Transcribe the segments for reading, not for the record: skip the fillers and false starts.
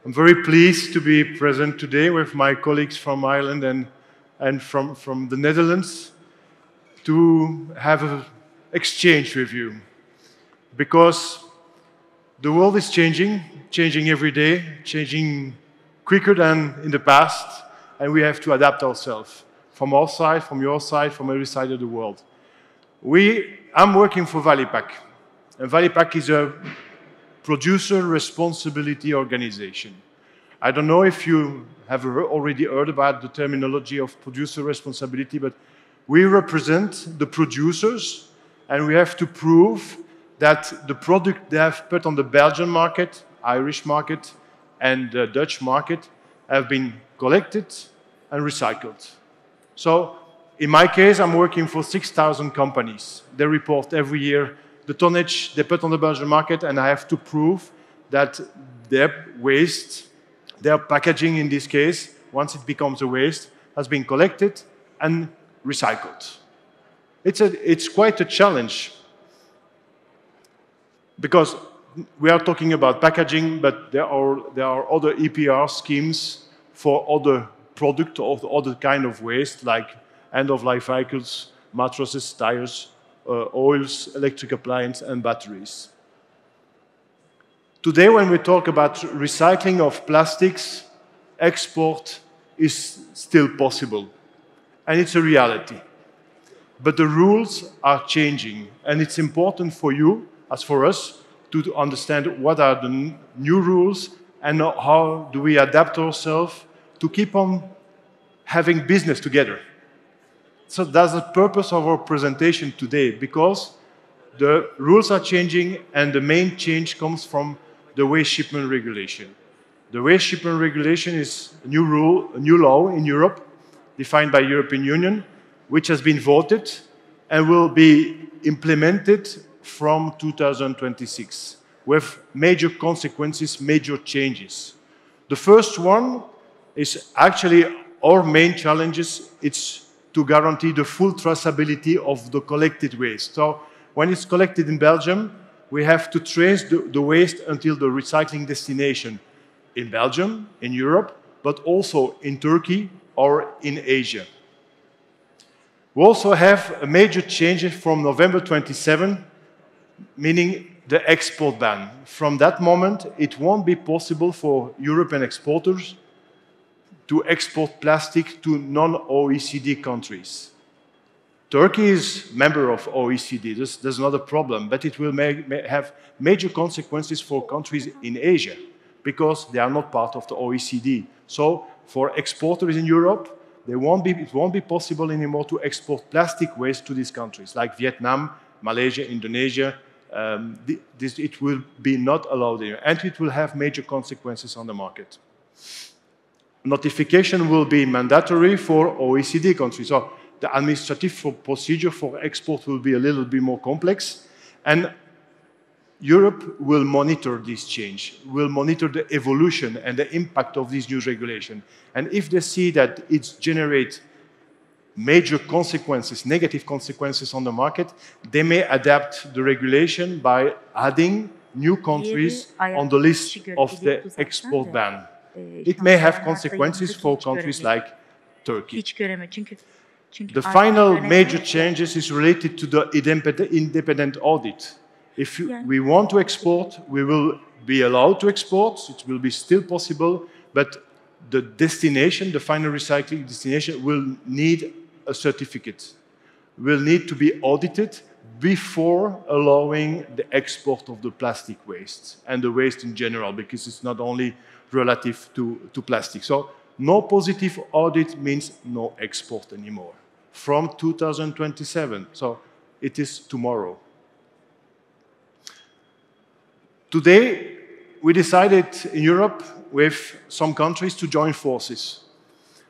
I'm very pleased to be present today with my colleagues from Ireland and from the Netherlands to have an exchange with you. Because the world is changing every day, changing quicker than in the past, and we have to adapt ourselves from our side, from your side, from every side of the world. I'm working for Valipak, and Valipak is a producer responsibility organization. I don't know if you have already heard about the terminology of producer responsibility, but we represent the producers, and we have to prove that the product they have put on the Belgian market, Irish market, and the Dutch market have been collected and recycled. So, in my case, I'm working for 6,000 companies. They report every year the tonnage they put on the Belgian market, and I have to prove that their waste, their packaging in this case, once it becomes a waste, has been collected and recycled. It's quite a challenge because we are talking about packaging, but there are other EPR schemes for other products or other kind of waste, like end-of-life vehicles, mattresses, tires, oils, electric appliances, and batteries. Today, when we talk about recycling of plastics, export is still possible, and it's a reality. But the rules are changing, and it's important for you, as for us, to understand what are the new rules and how do we adapt ourselves to keep on having business together. So that's the purpose of our presentation today, because the rules are changing and the main change comes from the waste shipment regulation. The waste shipment regulation is a new law in Europe, defined by the European Union, which has been voted and will be implemented from 2026, with major consequences, major changes. The first one is actually our main challenges. It's to guarantee the full traceability of the collected waste. So when it's collected in Belgium, we have to trace the waste until the recycling destination in Belgium, in Europe, but also in Turkey or in Asia. We also have a major change from November 27, meaning the export ban. From that moment, it won't be possible for European exporters to export plastic to non-OECD countries. Turkey is a member of OECD. There's not a problem, but it will have major consequences for countries in Asia because they are not part of the OECD. So for exporters in Europe, it won't be possible anymore to export plastic waste to these countries, like Vietnam, Malaysia, Indonesia. It will be not allowed here, and it will have major consequences on the market. Notification will be mandatory for OECD countries. So the administrative procedure for export will be a little bit more complex. And Europe will monitor this change, will monitor the evolution and the impact of this new regulation. And if they see that it generates major consequences, negative consequences on the market, they may adapt the regulation by adding new countries on the list of the export ban. It may have consequences for countries like Turkey. The final major changes is related to the independent audit. If we want to export, we will be allowed to export. It will be still possible, but the destination, the final recycling destination, will need a certificate, will need to be audited before allowing the export of the plastic waste and the waste in general, because it's not only relative to plastic. So no positive audit means no export anymore from 2027. So it is tomorrow. Today, we decided in Europe with some countries to join forces,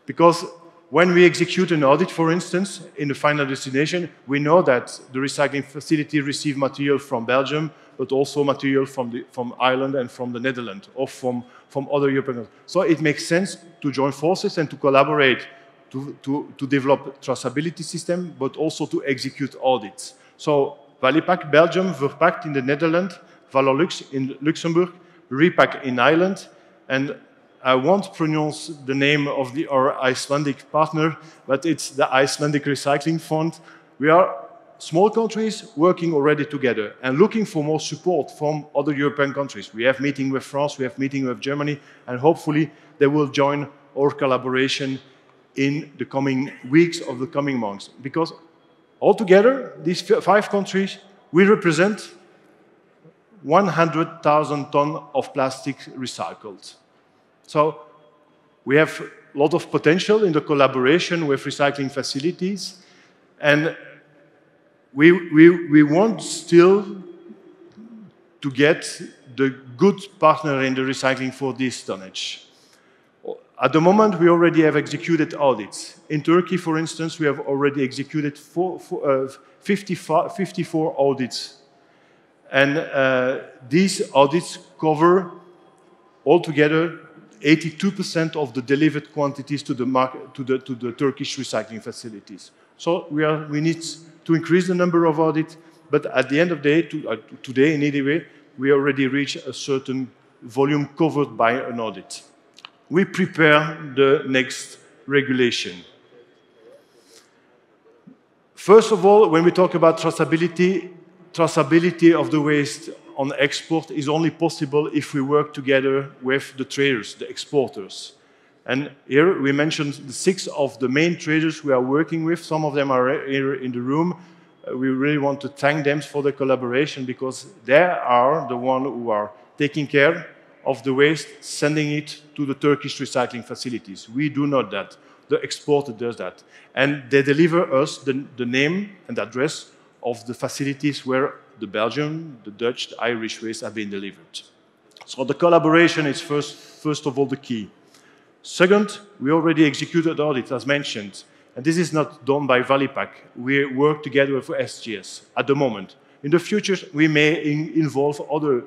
because when we execute an audit, for instance, in the final destination, we know that the recycling facility receives material from Belgium, but also material from Ireland and from the Netherlands, or from other European countries. So it makes sense to join forces and to collaborate to develop traceability system, but also to execute audits. So Valipak Belgium, Verpakt in the Netherlands, Valorlux in Luxembourg, Repack in Ireland, And I won't pronounce the name of our Icelandic partner, but it's the Icelandic Recycling Fund. We are small countries working already together and looking for more support from other European countries. We have meeting with France, we have meeting with Germany, and hopefully they will join our collaboration in the coming weeks or the coming months. Because altogether, these 5 countries, we represent 100,000 tons of plastic recycled. So we have a lot of potential in the collaboration with recycling facilities, and we want still to get the good partner in the recycling for this tonnage. At the moment, we already have executed audits. In Turkey, for instance, we have already executed 54 audits. And these audits cover altogether 82% of the delivered quantities to the market, to the Turkish recycling facilities. So we need to increase the number of audits, but at the end of the day, today in any way, we already reach a certain volume covered by an audit. We prepare the next regulation. First of all, when we talk about traceability of the waste on export is only possible if we work together with the traders, the exporters. And here we mentioned the 6 of the main traders we are working with. Some of them are here in the room. We really want to thank them for the collaboration because they are the ones who are taking care of the waste, sending it to the Turkish recycling facilities. We do not that. The exporter does that. And they deliver us the name and address of the facilities where the Belgian, the Dutch, the Irish waste have been delivered. So the collaboration is first of all the key. Second, we already executed audits, as mentioned. And this is not done by Valipack. We work together with SGS at the moment. In the future, we may involve other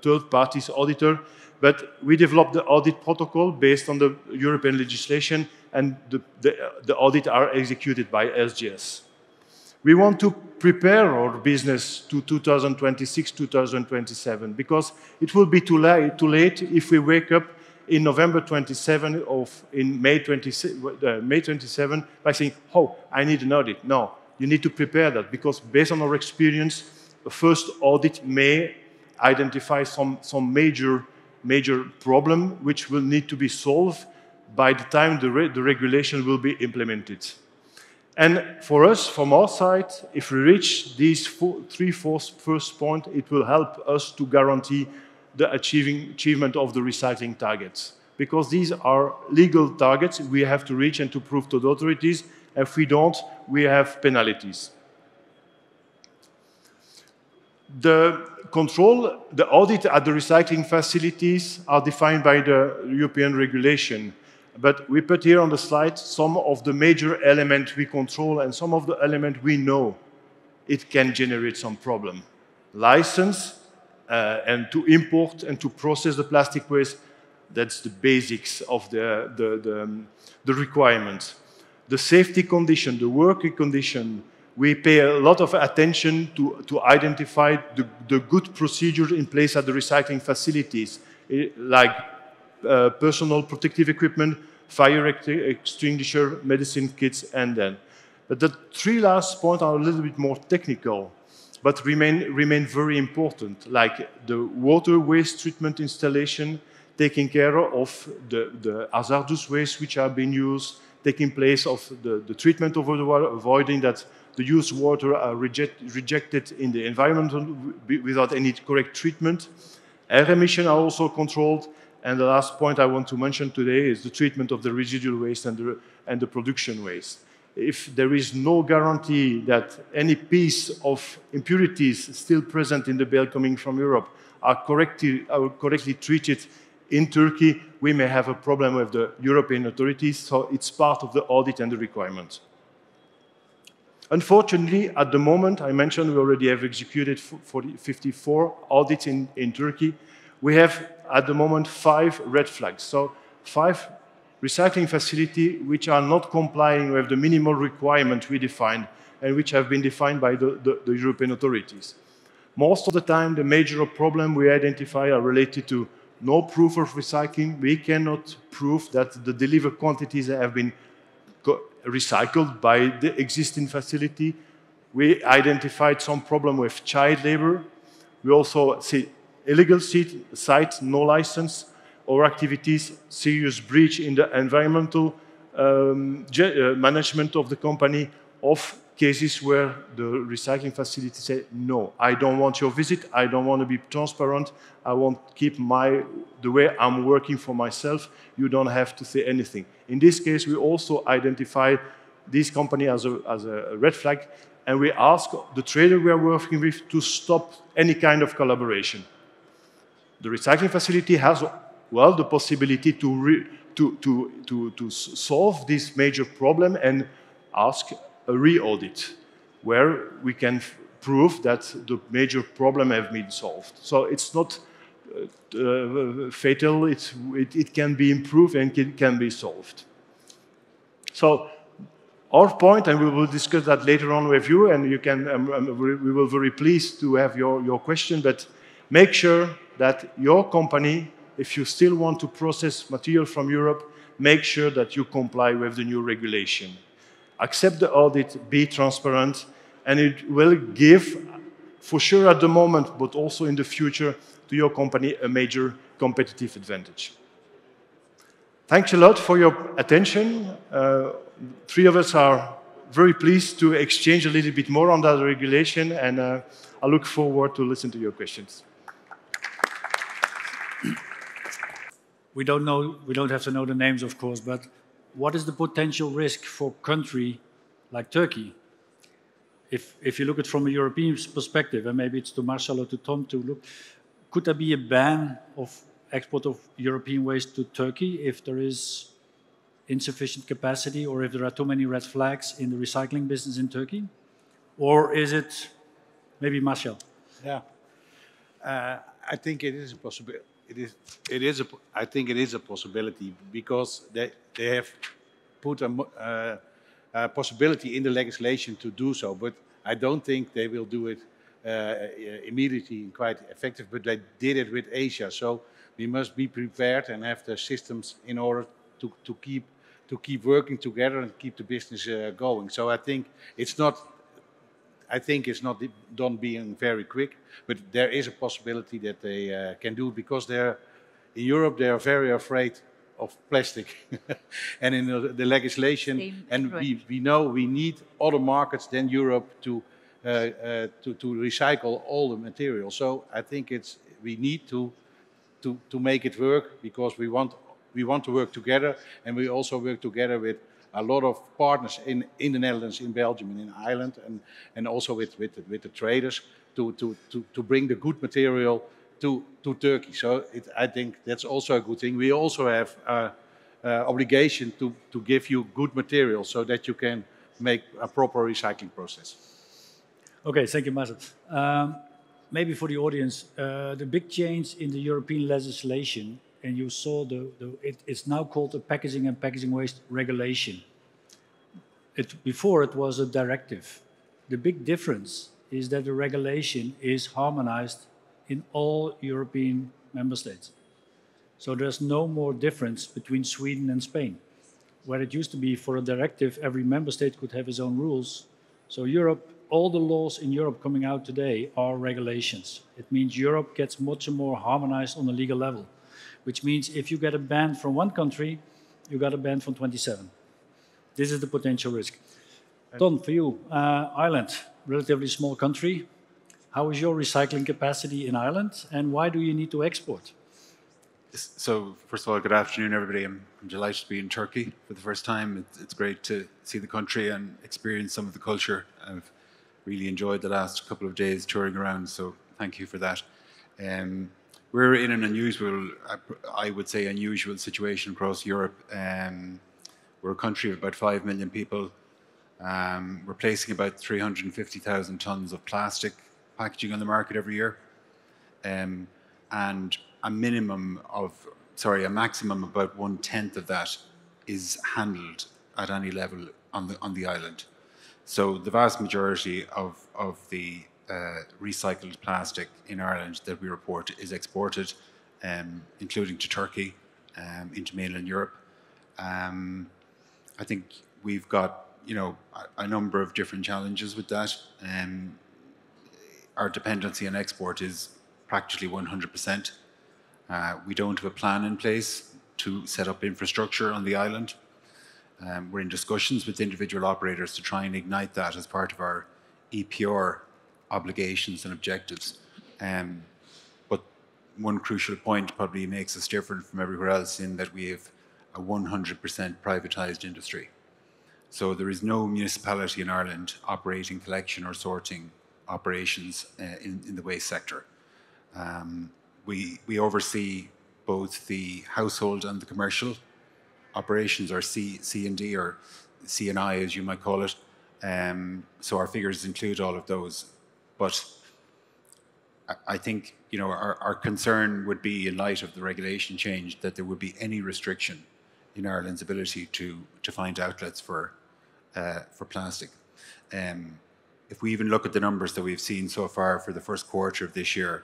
third parties auditor, but we developed the audit protocol based on the European legislation, and the audit are executed by SGS. We want to prepare our business to 2026, 2027, because it will be too late if we wake up in November 27 or in May 27 by saying, oh, I need an audit. No, you need to prepare that, because based on our experience, the first audit may identify some major problem which will need to be solved by the time the regulation will be implemented. And for us, from our side, if we reach these three first points, it will help us to guarantee the achievement of the recycling targets. Because these are legal targets we have to reach and to prove to the authorities. If we don't, we have penalties. The control, the audit at the recycling facilities are defined by the European regulation. But we put here on the slide some of the major elements we control and some of the elements we know it can generate some problem. License and to import and to process the plastic waste, that's the basics of the requirements. The safety condition, the working condition, we pay a lot of attention to identify the good procedures in place at the recycling facilities, like personal protective equipment, fire extinguisher, medicine kits, and then. But the 3 last points are a little bit more technical, but remain very important, like the water waste treatment installation, taking care of the hazardous waste which are being used, taking place of the treatment of the water, avoiding that the used water are rejected in the environment without any correct treatment. Air emissions are also controlled. And the last point I want to mention today is the treatment of the residual waste and the production waste. If there is no guarantee that any piece of impurities still present in the bale coming from Europe are correctly treated in Turkey, we may have a problem with the European authorities, so it's part of the audit and the requirement. Unfortunately, at the moment, I mentioned we already have executed 54 audits in Turkey. We have, at the moment, 5 red flags. So 5 recycling facilities which are not complying with the minimal requirement we defined and which have been defined by the European authorities. Most of the time, the major problem we identify are related to no proof of recycling. We cannot prove that the delivered quantities have been recycled by the existing facility. We identified some problem with child labor. We also see illegal site, no license, or activities, serious breach in the environmental management of the company, of cases where the recycling facility say, no, I don't want your visit, I don't want to be transparent, I want to keep the way I'm working for myself, you don't have to say anything. In this case, we also identify this company as a red flag, and we ask the trader we are working with to stop any kind of collaboration. The recycling facility has, well, the possibility to solve this major problem and ask a re-audit, where we can prove that the major problem has been solved. So it's not fatal, it can be improved and it can be solved. So our point, and we will discuss that later on with you, and you can, we will be very pleased to have your question, but make sure that your company, if you still want to process material from Europe, make sure that you comply with the new regulation. Accept the audit, be transparent, and it will give, for sure at the moment, but also in the future, to your company a major competitive advantage. Thanks a lot for your attention. Three of us are very pleased to exchange a little bit more on that regulation, and I look forward to listen to your questions. We don't have to know the names, of course, but what is the potential risk for a country like Turkey? If you look at it from a European perspective, and maybe it's to Marcel or to Tom to look, could there be a ban of export of European waste to Turkey if there is insufficient capacity, or if there are too many red flags in the recycling business in Turkey? Or is it maybe Marcel? Yeah, I think it is a possibility. I think it is a possibility because they have put a possibility in the legislation to do so, but I don't think they will do it immediately and quite effective, but they did it with Asia. So we must be prepared and have the systems in order to keep working together and keep the business going. So I think it's not done being very quick, but there is a possibility that they can do it because in Europe they are very afraid of plastic and in the legislation, and we know we need other markets than Europe to recycle all the material. So I think we need to make it work because we want to work together, and we also work together with a lot of partners in the Netherlands, in Belgium, and in Ireland, and also with the traders to bring the good material to Turkey. So I think that's also a good thing. We also have obligation to give you good material so that you can make a proper recycling process. Okay, thank you, Marcel. Maybe for the audience, the big change in the European legislation, and you saw it's now called the Packaging and Packaging Waste Regulation. Before it was a directive. The big difference is that the regulation is harmonized in all European member states. So there's no more difference between Sweden and Spain. Where it used to be for a directive, every member state could have its own rules. So Europe, all the laws in Europe coming out today are regulations. It means Europe gets much more harmonized on a legal level, which means if you get a ban from one country, you got a ban from 27. This is the potential risk. Ton, for you, Ireland, relatively small country. How is your recycling capacity in Ireland, and why do you need to export? So, first of all, good afternoon, everybody. I'm delighted to be in Turkey for the first time. It's great to see the country and experience some of the culture. I've really enjoyed the last couple of days touring around, so thank you for that. We're in an unusual, I would say, unusual situation across Europe. We're a country of about 5 million people. We're placing about 350,000 tons of plastic packaging on the market every year. And a maximum of about 1/10 of that is handled at any level on the island. So the vast majority of the recycled plastic in Ireland that we report is exported, including to Turkey, into mainland Europe. I think we've got, a number of different challenges with that. Our dependency on export is practically 100%. We don't have a plan in place to set up infrastructure on the island. We're in discussions with individual operators to try and ignite that as part of our EPR obligations and objectives. But one crucial point probably makes us different from everywhere else in that we have a 100% privatised industry. So there is no municipality in Ireland operating collection or sorting operations in the waste sector. We oversee both the household and the commercial operations, or C&D, or C&I as you might call it. So our figures include all of those. But I think our concern would be, in light of the regulation change, that there would be any restriction in Ireland's ability to find outlets for plastic. If we even look at the numbers that we've seen so far for the first quarter of this year,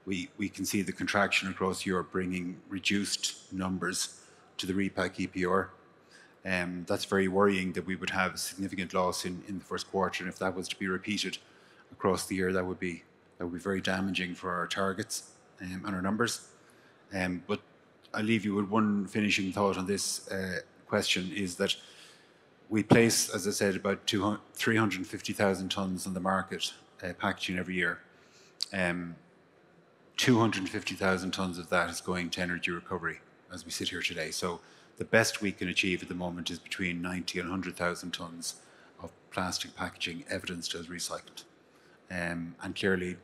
we can see the contraction across Europe bringing reduced numbers to the repack EPR. That's very worrying that we would have a significant loss in the first quarter, and if that was to be repeated across the year, that would be very damaging for our targets and our numbers. But I'll leave you with one finishing thought on this question, is that we place, as I said, about 350,000 tonnes on the market, packaging every year. 250,000 tonnes of that is going to energy recovery as we sit here today. So the best we can achieve at the moment is between 90 and 100,000 tonnes of plastic packaging evidenced as recycled. And clearly,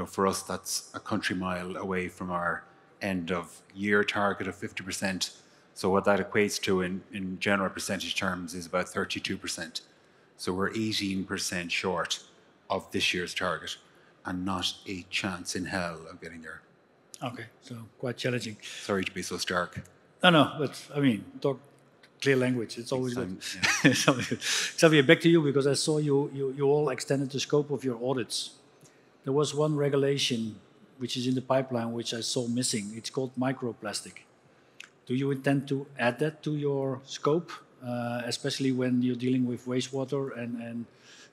for us, that's a country mile away from our end of year target of 50%. So what that equates to in general percentage terms is about 32%. So we're 18% short of this year's target, and not a chance in hell of getting there. Okay, so quite challenging. Sorry to be so stark. No, but I mean, talk clear language. It's always good. Yeah. It's always good. Xavier, back to you, because I saw you all extended the scope of your audits. There was one regulation which is in the pipeline which I saw missing. It's called microplastic. Do you intend to add that to your scope, especially when you're dealing with wastewater and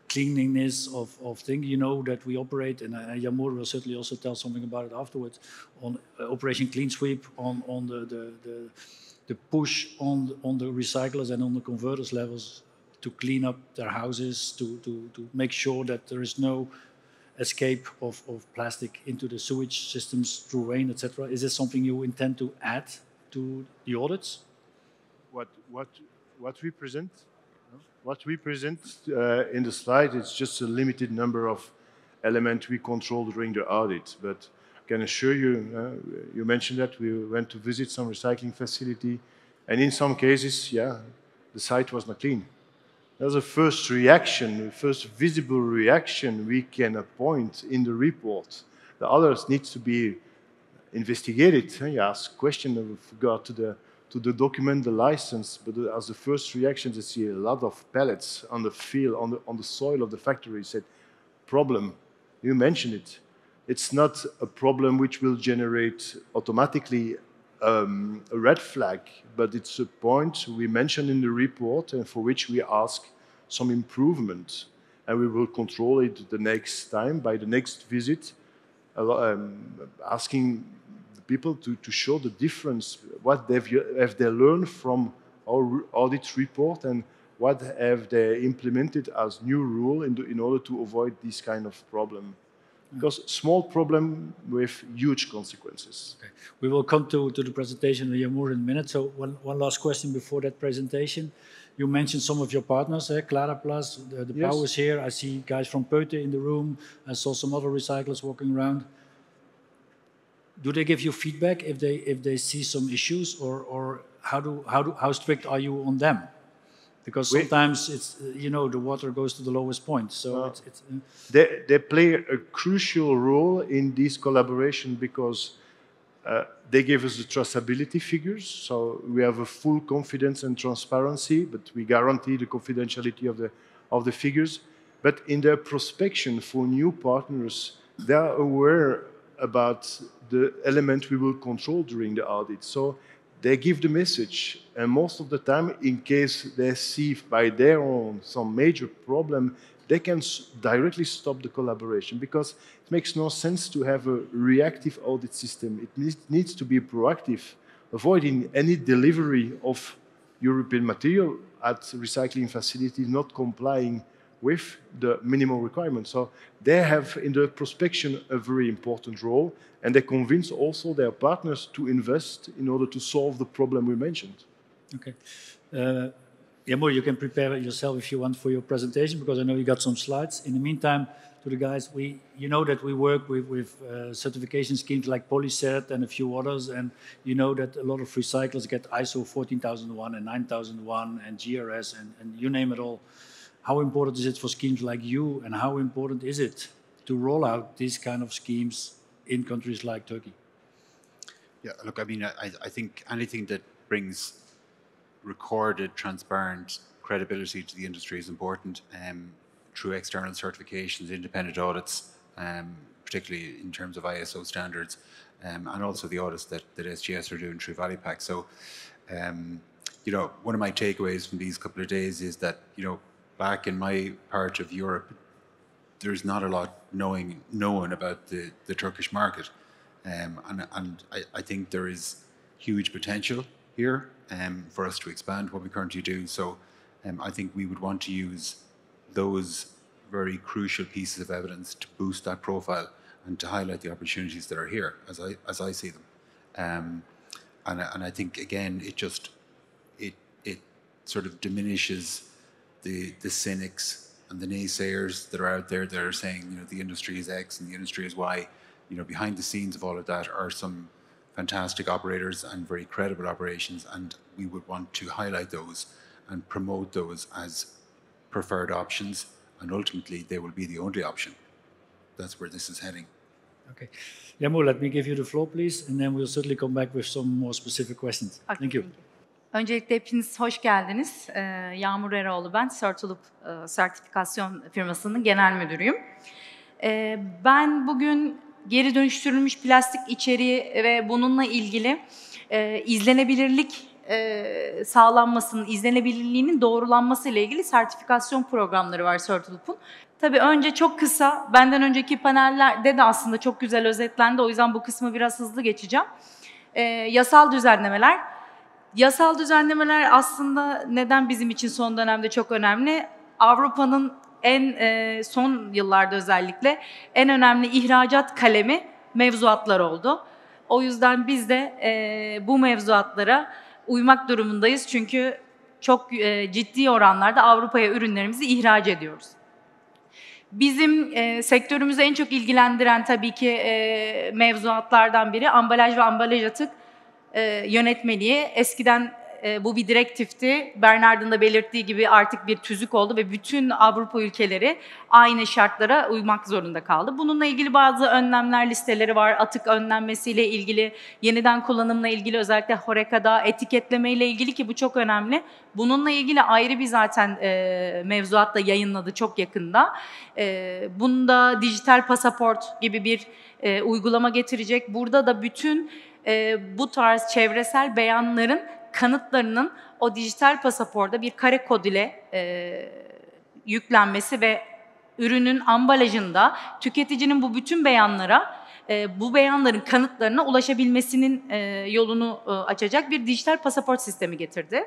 cleanliness of things? You know that we operate, and Yamur will certainly also tell something about it afterwards, on Operation Clean Sweep, on the push on the recyclers and on the converters levels to clean up their houses, to make sure that there is no escape of plastic into the sewage systems through rain, etc. Is this something you intend to add to the audits? What we present? What we present in the slide is just a limited number of elements we control during the audit. But I can assure you, you mentioned that we went to visit some recycling facility, and in some cases, the site was not clean. That's a first reaction, the first visible reaction we can appoint in the report. The others need to be investigated. You ask questions with regard to the document, the license, but as the first reaction, to see a lot of pellets on the field, on the soil of the factory, said, problem. You mentioned it. It's not a problem which will generate automatically a red flag, but it's a point we mentioned in the report and for which we ask some improvement. And we will control it the next time, by the next visit, asking people to show the difference, what have they learned from our audit report, and what have they implemented as new rule in order to avoid this kind of problem. Because small problem with huge consequences. Okay. We will come to the presentation of Yamur in a minute. So one last question before that presentation. You mentioned some of your partners, Claraplas, the Yes. Powers here. I see guys from Peute in the room. I saw some other recyclers walking around. Do they give you feedback if they see some issues, or how strict are you on them? Because sometimes it's the water goes to the lowest point. So they play a crucial role in this collaboration because they give us the traceability figures. So we have a full confidence and transparency, but we guarantee the confidentiality of the figures. But in their prospection for new partners, they are aware about the element we will control during the audit. So they give the message, and most of the time, in case they see by their own some major problem, they can directly stop the collaboration, because it makes no sense to have a reactive audit system. It needs to be proactive, avoiding any delivery of European material at recycling facilities not complying with the minimum requirements. So they have in the prospection a very important role, and they convince also their partners to invest in order to solve the problem we mentioned. Okay. Yamur, you can prepare yourself if you want for your presentation, because I know you got some slides. In the meantime, to the guys, you know that we work with certification schemes like Polycert and a few others, and you know that a lot of recyclers get ISO 14001 and 9001 and GRS and you name it all. How important is it for schemes like you, and how important is it to roll out these kind of schemes in countries like Turkey? Yeah, look, I mean, I think anything that brings recorded, transparent credibility to the industry is important, through external certifications, independent audits, particularly in terms of ISO standards, and also the audits that SGS are doing through ValuePack. So, you know, one of my takeaways from these couple of days is that, you know, back in my part of Europe, there's not a lot known about the Turkish market, and I think there is huge potential here for us to expand what we currently do. So I think we would want to use those very crucial pieces of evidence to boost that profile and to highlight the opportunities that are here, as I see them. And I think again, it sort of diminishes the cynics and the naysayers that are out there that are saying, you know, the industry is X and the industry is Y. You know, behind the scenes of all of that are some fantastic operators and very credible operations, and we would want to highlight those and promote those as preferred options, and ultimately they will be the only option. That's where this is heading. Okay. Yamur, let me give you the floor, please, and then we'll certainly come back with some more specific questions. Okay, Thank you. Öncelikle hepiniz hoş geldiniz. Yağmur Eroğlu ben, Certulup sertifikasyon firmasının genel müdürüyüm. Ben bugün geri dönüştürülmüş plastik içeriği ve bununla ilgili izlenebilirlik sağlanmasının, izlenebilirliğinin doğrulanması ile ilgili sertifikasyon programları var Certulup'un. Tabii önce çok kısa, benden önceki panellerde de aslında çok güzel özetlendi. O yüzden bu kısmı biraz hızlı geçeceğim. Yasal düzenlemeler. Yasal düzenlemeler aslında neden bizim için son dönemde çok önemli? Avrupa'nın son yıllarda özellikle en önemli ihracat kalemi mevzuatlar oldu. O yüzden biz de bu mevzuatlara uymak durumundayız. Çünkü çok ciddi oranlarda Avrupa'ya ürünlerimizi ihraç ediyoruz. Bizim sektörümüzü en çok ilgilendiren tabii ki mevzuatlardan biri ambalaj ve ambalaj atık yönetmeliği. Eskiden bu bir direktifti. Bernard'ın da belirttiği gibi artık bir tüzük oldu ve bütün Avrupa ülkeleri aynı şartlara uymak zorunda kaldı. Bununla ilgili bazı önlemler listeleri var. Atık önlenmesiyle ilgili, yeniden kullanımla ilgili, özellikle HoReCa'da etiketleme ile ilgili, ki bu çok önemli. Bununla ilgili ayrı bir zaten mevzuat da yayınladı çok yakında. Bunda dijital pasaport gibi bir uygulama getirecek. Burada da bütün bu tarz çevresel beyanların kanıtlarının o dijital pasaporda bir kare kod ile yüklenmesi ve ürünün ambalajında tüketicinin bu bütün beyanlara, bu beyanların kanıtlarına ulaşabilmesinin yolunu açacak bir dijital pasaport sistemi getirdi.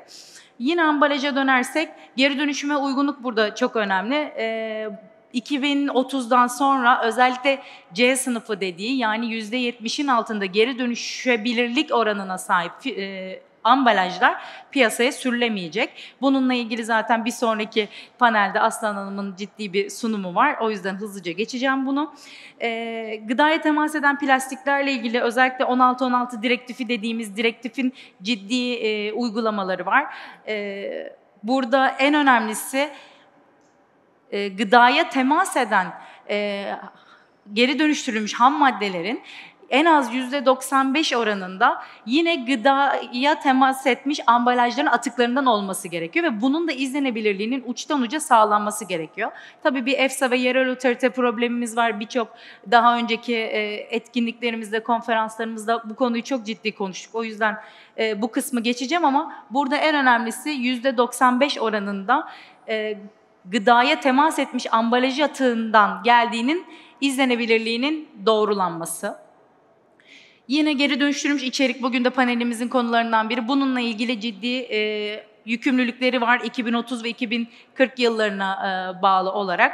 Yine ambalaja dönersek, geri dönüşüme uygunluk burada çok önemli. 2030'dan sonra özellikle C sınıfı dediği, yani %70'in altında geri dönüşebilirlik oranına sahip ambalajlar piyasaya sürülemeyecek. Bununla ilgili zaten bir sonraki panelde Aslan Hanım'ın ciddi bir sunumu var. O yüzden hızlıca geçeceğim bunu. Gıdaya temas eden plastiklerle ilgili özellikle 1616 direktifi dediğimiz direktifin ciddi uygulamaları var. Burada en önemlisi gıdaya temas eden geri dönüştürülmüş ham maddelerin en az %95 oranında yine gıdaya temas etmiş ambalajların atıklarından olması gerekiyor ve bunun da izlenebilirliğinin uçtan uca sağlanması gerekiyor. Tabii bir EFSA ve yerel otorite problemimiz var. Birçok daha önceki etkinliklerimizde, konferanslarımızda bu konuyu çok ciddi konuştuk. O yüzden bu kısmı geçeceğim ama burada en önemlisi %95 oranında gıdaya temas etmiş ambalaj atığından geldiğinin izlenebilirliğinin doğrulanması. Yine geri dönüştürülmüş içerik bugün de panelimizin konularından biri. Bununla ilgili ciddi yükümlülükleri var 2030 ve 2040 yıllarına bağlı olarak.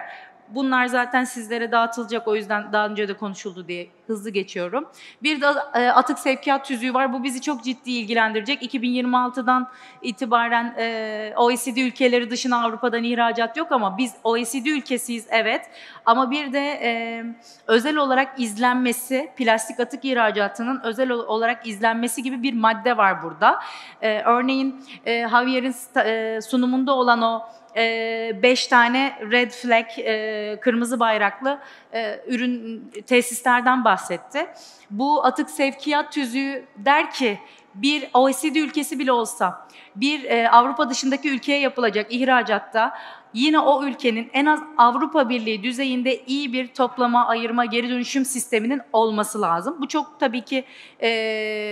Bunlar zaten sizlere dağıtılacak, o yüzden daha önce de konuşuldu diye hızlı geçiyorum. Bir de atık sevkiyat tüzüğü var. Bu bizi çok ciddi ilgilendirecek. 2026'dan itibaren OECD ülkeleri dışına Avrupa'dan ihracat yok ama biz OECD ülkesiyiz, evet. Ama bir de özel olarak izlenmesi, plastik atık ihracatının özel olarak izlenmesi gibi bir madde var burada. Örneğin Javier'in sunumunda olan o 5 tane red flag, kırmızı bayraklı ürün tesislerden bahsetti. Bu atık sevkiyat tüzüğü der ki bir OECD ülkesi bile olsa bir Avrupa dışındaki ülkeye yapılacak ihracatta yine o ülkenin en az Avrupa Birliği düzeyinde iyi bir toplama, ayırma, geri dönüşüm sisteminin olması lazım. Bu çok tabii ki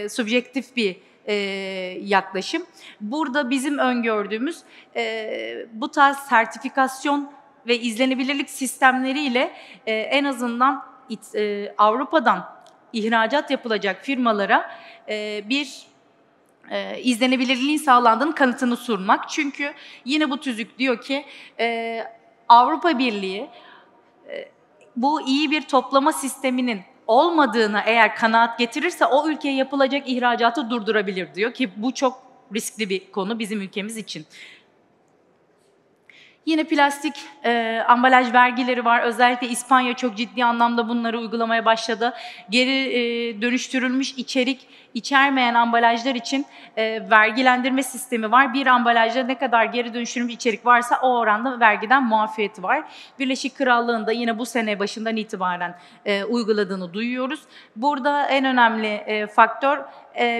subjektif bir yaklaşım. Burada bizim öngördüğümüz bu tarz sertifikasyon ve izlenebilirlik sistemleriyle en azından Avrupa'dan ihracat yapılacak firmalara bir izlenebilirliğin sağlandığının kanıtını sunmak. Çünkü yine bu tüzük diyor ki Avrupa Birliği bu iyi bir toplama sisteminin olmadığına eğer kanaat getirirse o ülkeye yapılacak ihracatı durdurabilir diyor ki bu çok riskli bir konu bizim ülkemiz için. Yine plastik ambalaj vergileri var. Özellikle İspanya çok ciddi anlamda bunları uygulamaya başladı. Geri dönüştürülmüş içerik içermeyen ambalajlar için vergilendirme sistemi var. Bir ambalajda ne kadar geri dönüştürülmüş içerik varsa o oranda vergiden muafiyeti var. Birleşik Krallığı'nda yine bu sene başından itibaren uyguladığını duyuyoruz. Burada en önemli faktör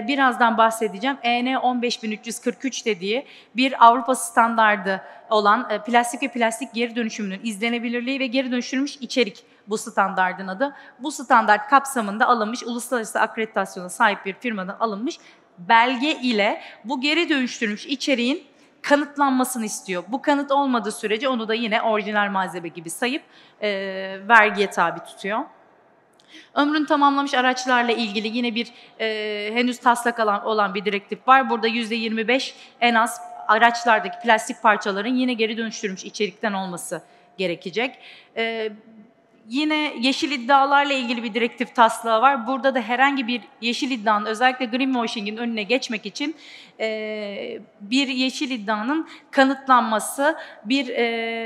birazdan bahsedeceğim. EN 15343 dediği bir Avrupa standardı olan plastik ve plastik geri dönüşümünün izlenebilirliği ve geri dönüştürülmüş içerik bu standardın adı. Bu standart kapsamında alınmış, uluslararası akreditasyona sahip bir firmadan alınmış belge ile bu geri dönüştürülmüş içeriğin kanıtlanmasını istiyor. Bu kanıt olmadığı sürece onu da yine orijinal malzeme gibi sayıp vergiye tabi tutuyor. Ömrünü tamamlamış araçlarla ilgili yine bir henüz taslak olan bir direktif var. Burada %25 en az araçlardaki plastik parçaların yine geri dönüştürülmüş içerikten olması gerekecek. Yine yeşil iddialarla ilgili bir direktif taslağı var. Burada da herhangi bir yeşil iddianın, özellikle greenwashing'in önüne geçmek için bir yeşil iddianın kanıtlanması, bir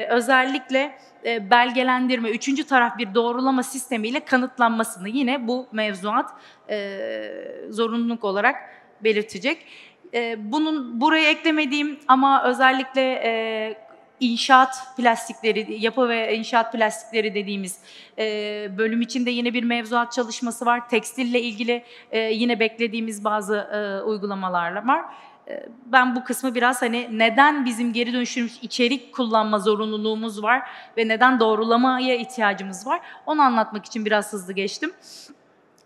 özellikle belgelendirme, üçüncü taraf bir doğrulama sistemiyle kanıtlanmasını yine bu mevzuat zorunluluk olarak belirtecek. Buraya eklemediğim ama özellikle inşaat plastikleri, yapı ve inşaat plastikleri dediğimiz bölüm içinde yine bir mevzuat çalışması var. Tekstille ilgili yine beklediğimiz bazı uygulamalar var. Ben bu kısmı biraz neden bizim geri dönüştürülmüş içerik kullanma zorunluluğumuz var ve neden doğrulamaya ihtiyacımız var onu anlatmak için biraz hızlı geçtim.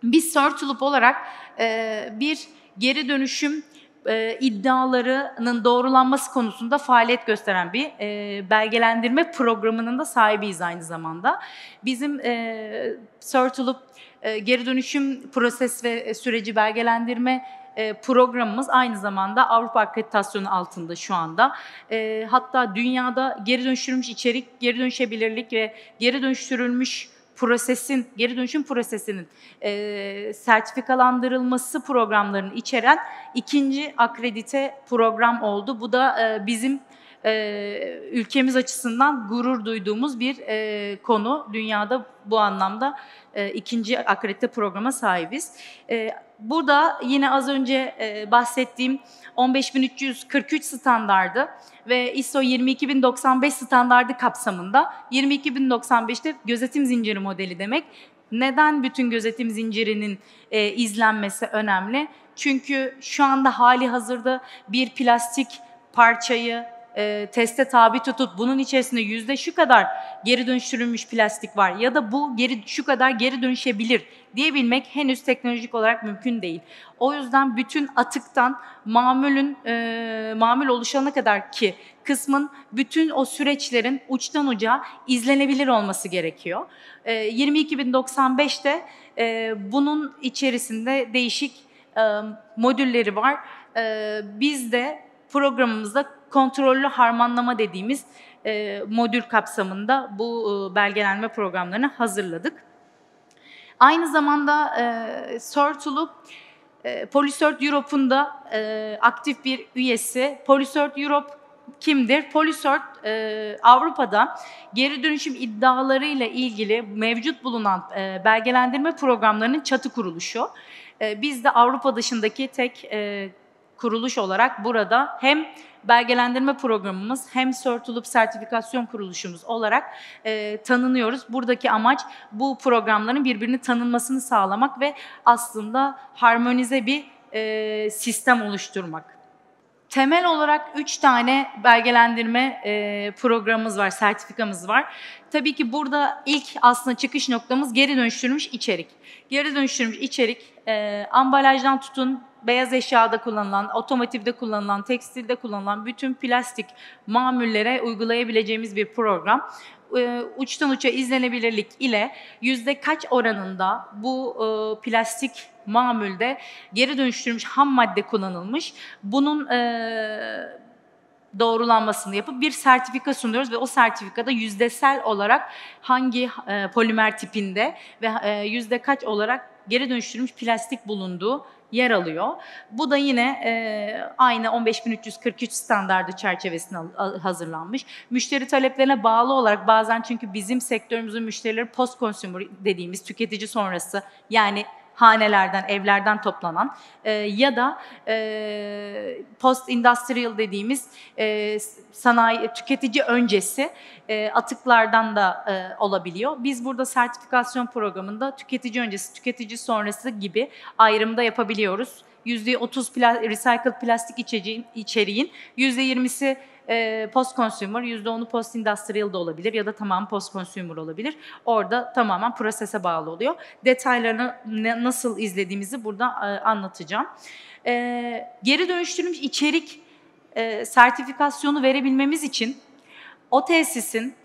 Biz Sörtulup olarak bir geri dönüşüm iddialarının doğrulanması konusunda faaliyet gösteren bir belgelendirme programının da sahibiyiz aynı zamanda. Bizim Sörtulup geri dönüşüm proses ve süreci belgelendirme programımız aynı zamanda Avrupa akreditasyonu altında şu anda. Hatta dünyada geri dönüştürülmüş içerik, geri dönüşebilirlik ve geri dönüştürülmüş geri dönüşüm prosesinin sertifikalandırılması programlarını içeren ikinci akredite program oldu. Bu da bizim ülkemiz açısından gurur duyduğumuz bir konu. Dünyada bu anlamda ikinci akredite programa sahibiz. Burada yine az önce bahsettiğim 15343 standardı ve ISO 22095 standardı kapsamında 22095'te gözetim zinciri modeli demek. Neden bütün gözetim zincirinin izlenmesi önemli? Çünkü şu anda hali hazırda bir plastik parçayı teste tabi tutup bunun içerisinde yüzde şu kadar geri dönüştürülmüş plastik var ya da bu şu kadar geri dönüşebilir diyebilmek henüz teknolojik olarak mümkün değil. O yüzden bütün atıktan mamul oluşana kadar ki kısmın bütün o süreçlerin uçtan uca izlenebilir olması gerekiyor. 22.095'te bunun içerisinde değişik modülleri var. Biz de programımızda kontrollü harmanlama dediğimiz modül kapsamında bu belgelenme programlarını hazırladık. Aynı zamanda Circle'u Polycert Europe'un da aktif bir üyesi. Polycert Europe kimdir? Polycert Avrupa'da geri dönüşüm iddialarıyla ilgili mevcut bulunan belgelendirme programlarının çatı kuruluşu. Biz de Avrupa dışındaki tek kuruluş olarak burada hem belgelendirme programımız hem Circle'u sertifikasyon kuruluşumuz olarak tanınıyoruz. Buradaki amaç bu programların birbirini tanınmasını sağlamak ve aslında harmonize bir sistem oluşturmak. Temel olarak 3 tane belgelendirme programımız var, sertifikamız var. Tabii ki burada ilk aslında çıkış noktamız geri dönüştürülmüş içerik. Geri dönüştürülmüş içerik, ambalajdan tutun, beyaz eşyada kullanılan, otomotivde kullanılan, tekstilde kullanılan bütün plastik mamullere uygulayabileceğimiz bir program. Uçtan uça izlenebilirlik ile yüzde kaç oranında bu plastik mamulde geri dönüştürülmüş ham madde kullanılmış, bunun doğrulanmasını yapıp bir sertifika sunuyoruz ve o sertifikada yüzdesel olarak hangi polimer tipinde ve yüzde kaç olarak geri dönüştürülmüş plastik bulunduğu yer alıyor. Bu da yine aynı 15343 standardı çerçevesinde hazırlanmış. Müşteri taleplerine bağlı olarak bazen çünkü bizim sektörümüzün müşterileri post consumer dediğimiz tüketici sonrası yani hanelerden, evlerden toplanan ya da post industrial dediğimiz sanayi, tüketici öncesi atıklardan da olabiliyor. Biz burada sertifikasyon programında tüketici öncesi, tüketici sonrası gibi ayrımda yapabiliyoruz. %30 recycled plastik içeriğin %20'si post consumer, %10'u post industrial da olabilir ya da tamam post consumer olabilir. Orada tamamen prosese bağlı oluyor. Detaylarını nasıl izlediğimizi burada anlatacağım. Geri dönüştürülmüş içerik sertifikasyonu verebilmemiz için o tesisin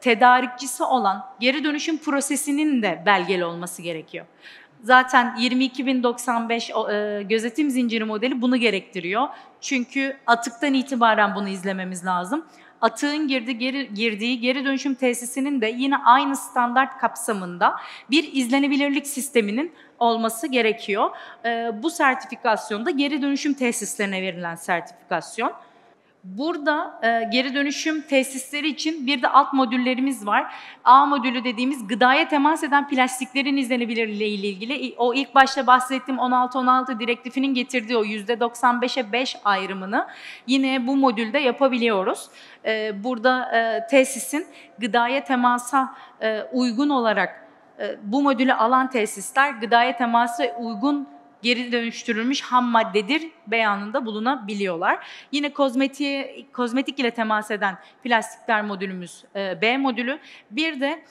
tedarikçisi olan geri dönüşüm prosesinin de belgeli olması gerekiyor. Zaten 22.095 gözetim zinciri modeli bunu gerektiriyor. Çünkü atıktan itibaren bunu izlememiz lazım. Atığın girdiği geri dönüşüm tesisinin de yine aynı standart kapsamında bir izlenebilirlik sisteminin olması gerekiyor. Bu sertifikasyonda geri dönüşüm tesislerine verilen sertifikasyon. Burada geri dönüşüm tesisleri için bir de alt modüllerimiz var. A modülü dediğimiz gıdaya temas eden plastiklerin izlenebilirliği ile ilgili. O ilk başta bahsettiğim 16-16 direktifinin getirdiği o %95'e 5 ayrımını yine bu modülde yapabiliyoruz. Burada tesisin gıdaya temasa uygun olarak bu modülü alan tesisler gıdaya temasa uygun geri dönüştürülmüş ham maddedir beyanında bulunabiliyorlar. Yine kozmetik ile temas eden plastikler modülümüz B modülü. Bir de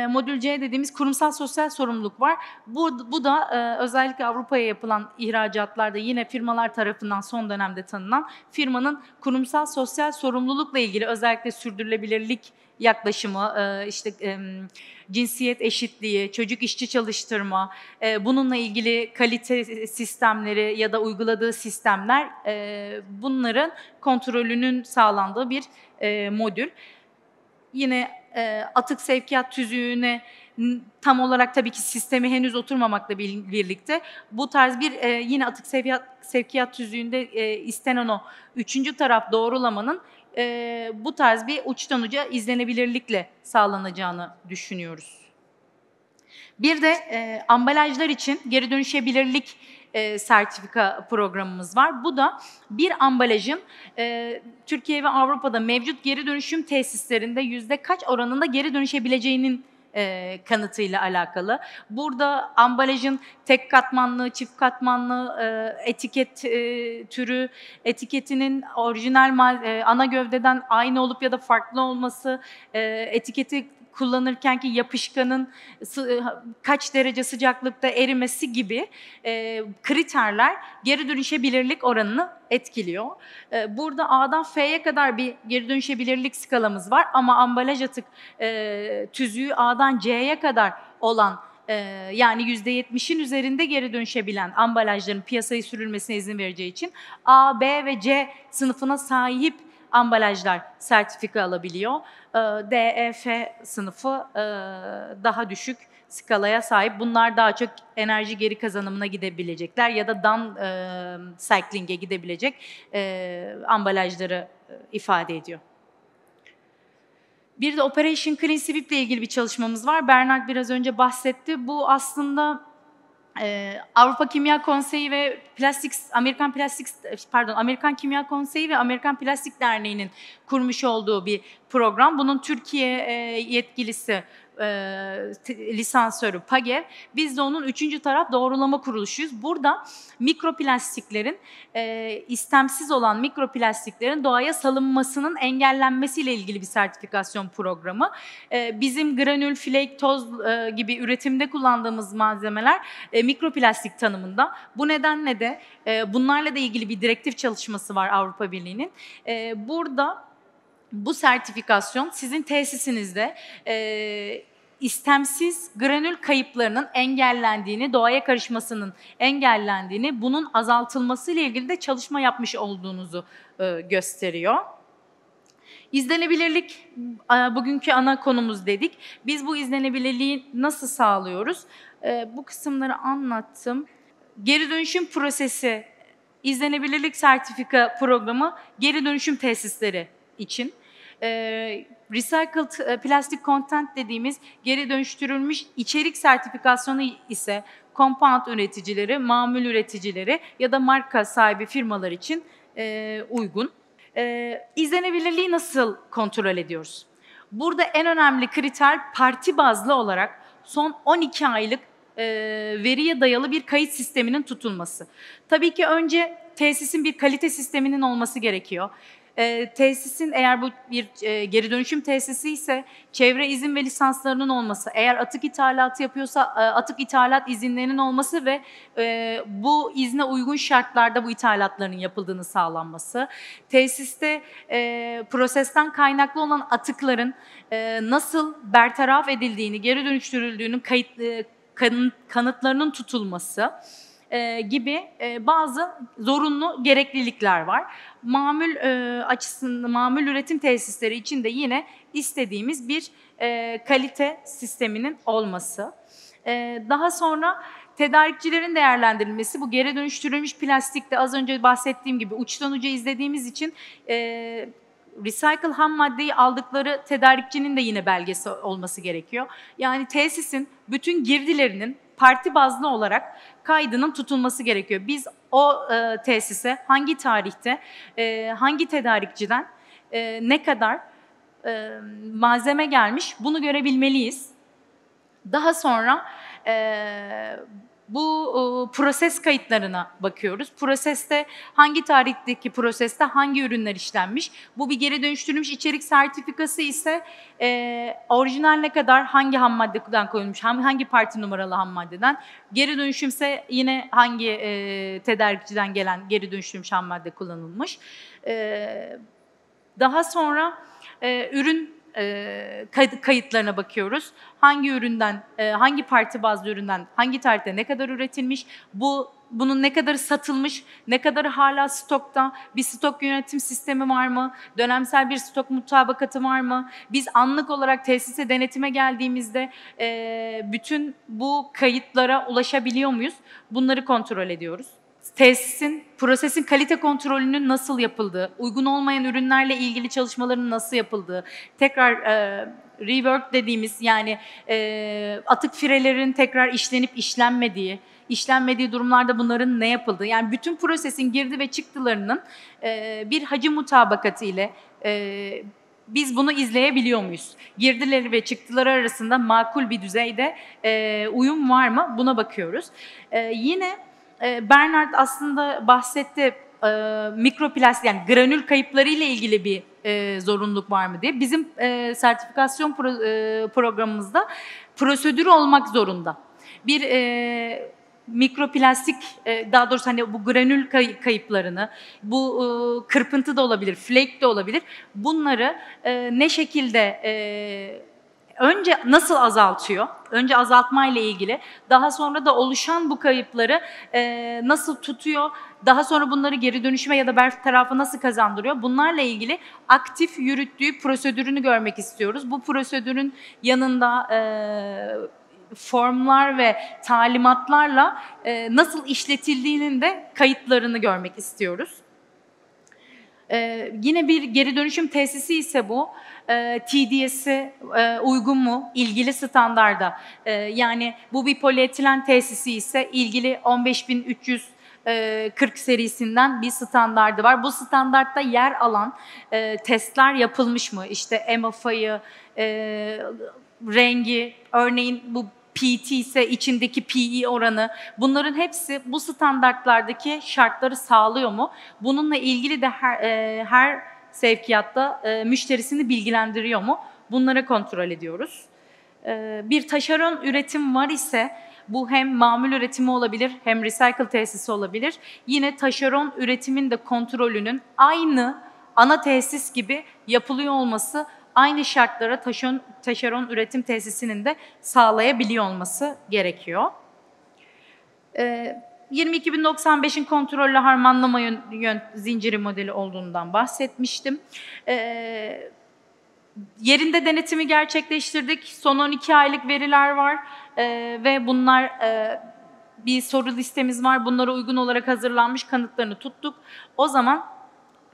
modül C dediğimiz kurumsal sosyal sorumluluk var. Bu da özellikle Avrupa'ya yapılan ihracatlarda yine firmalar tarafından son dönemde tanınan firmanın kurumsal sosyal sorumlulukla ilgili özellikle sürdürülebilirlik yaklaşımı, cinsiyet eşitliği, çocuk işçi çalıştırma, bununla ilgili kalite sistemleri ya da uyguladığı sistemler, bunların kontrolünün sağlandığı bir modül. Yine atık sevkiyat tüzüğüne tam olarak tabii ki sistemi henüz oturmamakla birlikte bu tarz bir yine atık sevkiyat tüzüğünde istenen o üçüncü taraf doğrulamanın bu tarz bir uçtan uca izlenebilirlikle sağlanacağını düşünüyoruz. Bir de ambalajlar için geri dönüşebilirlik sertifika programımız var. Bu da bir ambalajın Türkiye ve Avrupa'da mevcut geri dönüşüm tesislerinde yüzde kaç oranında geri dönüşebileceğinin kanıtıyla alakalı. Burada ambalajın tek katmanlı, çift katmanlı, etiket türü, etiketinin orijinal ana gövdeden aynı olup ya da farklı olması, etiketi kullanırkenki yapışkanın kaç derece sıcaklıkta erimesi gibi kriterler geri dönüşebilirlik oranını etkiliyor. Burada A'dan F'ye kadar bir geri dönüşebilirlik skalamız var ama ambalaj atık tüzüğü A'dan C'ye kadar olan yani %70'in üzerinde geri dönüşebilen ambalajların piyasaya sürülmesine izin vereceği için A, B ve C sınıfına sahip ambalajlar sertifika alabiliyor. D, E, F sınıfı daha düşük skalaya sahip. Bunlar daha çok enerji geri kazanımına gidebilecekler ya da downcycling'e gidebilecek ambalajları ifade ediyor. Bir de Operation Clean Sweep ile ilgili bir çalışmamız var. Bernard biraz önce bahsetti. Bu aslında Avrupa Kimya Konseyi ve Amerikan Kimya Konseyi ve Amerikan Plastik Derneği'nin kurmuş olduğu bir program. Bunun Türkiye yetkilisi lisansörü PAGÇEV. Biz de onun 3. taraf doğrulama kuruluşuyuz. Burada mikroplastiklerin, istemsiz olan mikroplastiklerin doğaya salınmasının engellenmesiyle ilgili bir sertifikasyon programı. Bizim granül, flake, toz gibi üretimde kullandığımız malzemeler mikroplastik tanımında. Bu nedenle de bunlarla da ilgili bir direktif çalışması var Avrupa Birliği'nin. Burada bu sertifikasyon sizin tesisinizde istemsiz granül kayıplarının engellendiğini, doğaya karışmasının engellendiğini, bunun azaltılması ile ilgili de çalışma yapmış olduğunuzu gösteriyor. İzlenebilirlik bugünkü ana konumuz dedik. Biz bu izlenebilirliği nasıl sağlıyoruz? Bu kısımları anlattım. Geri dönüşüm prosesi, izlenebilirlik sertifika programı geri dönüşüm tesisleri için. Recycled plastic content dediğimiz geri dönüştürülmüş içerik sertifikasyonu ise compound üreticileri, mamul üreticileri ya da marka sahibi firmalar için uygun. İzlenebilirliği nasıl kontrol ediyoruz? Burada en önemli kriter parti bazlı olarak son 12 aylık veriye dayalı bir kayıt sisteminin tutulması. Tabii ki önce tesisin bir kalite sisteminin olması gerekiyor. Tesisin eğer bu bir geri dönüşüm tesisi ise çevre izin ve lisanslarının olması, eğer atık ithalatı yapıyorsa atık ithalat izinlerinin olması ve bu izne uygun şartlarda bu ithalatların yapıldığını sağlanması, tesiste prosesten kaynaklı olan atıkların nasıl bertaraf edildiğini, geri dönüştürüldüğünün kanıtlarının tutulması gibi bazı zorunlu gereklilikler var. Mamul açısından, mamul üretim tesisleri için de yine istediğimiz bir kalite sisteminin olması. Daha sonra tedarikçilerin değerlendirilmesi, bu geri dönüştürülmüş plastikte az önce bahsettiğim gibi uçtan uca izlediğimiz için recycle ham maddeyi aldıkları tedarikçinin de yine belgesi olması gerekiyor. Yani tesisin bütün girdilerinin parti bazlı olarak kaydının tutulması gerekiyor. Biz o tesise hangi tarihte, hangi tedarikçiden ne kadar malzeme gelmiş bunu görebilmeliyiz. Daha sonra bu proses kayıtlarına bakıyoruz. Proseste hangi tarihteki proseste hangi ürünler işlenmiş? Bu bir geri dönüştürülmüş içerik sertifikası ise orijinal ne kadar hangi ham maddeden koyulmuş, hangi parti numaralı ham maddeden. Geri dönüşümse yine hangi tedarikçiden gelen geri dönüştürülmüş ham madde kullanılmış. Daha sonra ürün kayıtlarına bakıyoruz. Hangi üründen, hangi parti bazlı üründen, hangi tarihte ne kadar üretilmiş, bunun ne kadarı satılmış, ne kadarı hala stokta, bir stok yönetim sistemi var mı, dönemsel bir stok mutabakatı var mı? Biz anlık olarak tesise denetime geldiğimizde bütün bu kayıtlara ulaşabiliyor muyuz? Bunları kontrol ediyoruz. Prosesin kalite kontrolünün nasıl yapıldığı, uygun olmayan ürünlerle ilgili çalışmaların nasıl yapıldığı, tekrar rework dediğimiz yani atık firelerin tekrar işlenip işlenmediği durumlarda bunların ne yapıldığı, yani bütün prosesin girdi ve çıktılarının bir hacim mutabakatı ile biz bunu izleyebiliyor muyuz? Girdileri ve çıktıları arasında makul bir düzeyde uyum var mı? Buna bakıyoruz. Yine Bernard aslında bahsetti, mikroplastik yani granül kayıpları ile ilgili bir zorunluluk var mı diye. Bizim sertifikasyon programımızda prosedür olmak zorunda. Bir mikroplastik, daha doğrusu hani bu granül kayıplarını, bu kırpıntı da olabilir, flake de olabilir. Bunları ne şekilde önce nasıl azaltıyor? Önce azaltmayla ilgili, daha sonra da oluşan bu kayıpları nasıl tutuyor? Daha sonra bunları geri dönüşüme ya da bertarafa nasıl kazandırıyor? Bunlarla ilgili aktif yürüttüğü prosedürünü görmek istiyoruz. Bu prosedürün yanında formlar ve talimatlarla nasıl işletildiğinin de kayıtlarını görmek istiyoruz. Yine bir geri dönüşüm tesisi ise bu. TDS'e uygun mu? İlgili standarda. Yani bu bir polietilen tesisi ise ilgili 15340 serisinden bir standardı var. Bu standartta yer alan testler yapılmış mı? İşte MFI'yi, rengi, örneğin bu PT ise içindeki PE oranı, bunların hepsi bu standartlardaki şartları sağlıyor mu? Bununla ilgili de her sevkiyatta müşterisini bilgilendiriyor mu? Bunları kontrol ediyoruz. Bir taşeron üretim var ise bu hem mamul üretimi olabilir hem recycle tesisi olabilir. Yine taşeron üretimin de kontrolünün aynı ana tesis gibi yapılıyor olması, aynı şartlara taşeron üretim tesisinin de sağlayabiliyor olması gerekiyor. 22095'in kontrollü harmanlama zinciri modeli olduğundan bahsetmiştim. Yerinde denetimi gerçekleştirdik. Son 12 aylık veriler var ve bunlar bir soru listemiz var. Bunlara uygun olarak hazırlanmış, kanıtlarını tuttuk. O zaman